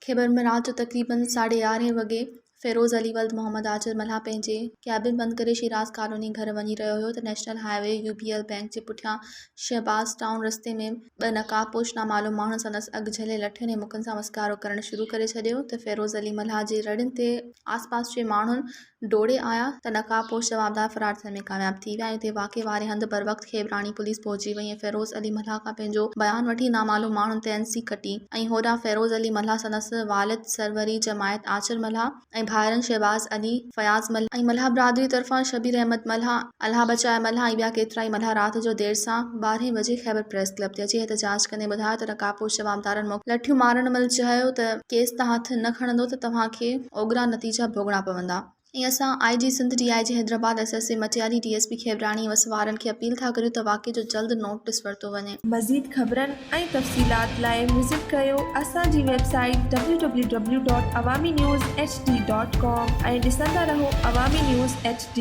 खैबर में रात जो तकरीबन 11:30 वॻे फ़िरोज़ अली वल्द मोहम्मद आजिर मल्हा पंहिंजे कैबिन बंदि करे शिराज कॉलोनी घर वञी रहियो हुयो त नेशनल हाईवे UBL बैंक जे पुठियां शहबाज टाउन रस्ते में 2 नकाबपोश नामालूम माण्हुनि संदसि अॻु झले लठियुनि ऐं मुक्कनि सां मस्कारो करणु शुरू करे छॾियो त फ़िरोज़ अली मल्हा जे रड़ियुनि ते आसपास जे माण्हुनि डोड़े आया त नकाबपोश जवाबदार फ़रार थियण में कामयाब थी विया। हुते वाक़े वारे हंधि बर वक़्तु खेबरानी पुलिस पहुची वई ऐं फ़िरोज़ अली मल्हा खां पंहिंजो बयानु वठी नामालूम माण्हुनि ते NC कटी ऐं होॾां फ़िरोज़ अली मल्हा संदसि वालिद सरवरी जमायत आजिर मल्हा ऐं भाइरनि शहबाज अली फयाज़ मल्हा ऐं मल्हा बिरादरी तरफ़ां शबीर अहमद मल्हा अल्लाह बचाए मल्हा ऐं ॿिया केतिरा ई मल्हा राति जो देरि सां 12 वॼे खैबर प्रेस क्लब ते अची एहतजाज कंदे ॿुधायो त नकाबपोश जवाबदारनि लठियूं मारण महिल चयो त केस तां हथ न खणंदो त तव्हांखे ओघरा नतीजा भोगणा पवंदा। ऐं असां IG Sindh DIG Hyderabad SSA Matiyali DSP खेबरानी वसवारनि खे अपील था करियूं त वाक़े जो जल्द नोटिस वरितो वञे। मज़ीद ख़बरनि ऐं तफ़सीलात लाइ विज़िट कयो असांजी वेबसाइट www.awamiNewsHD.com ऐं ॾिसंदा रहो अवामी न्यूज़ HD।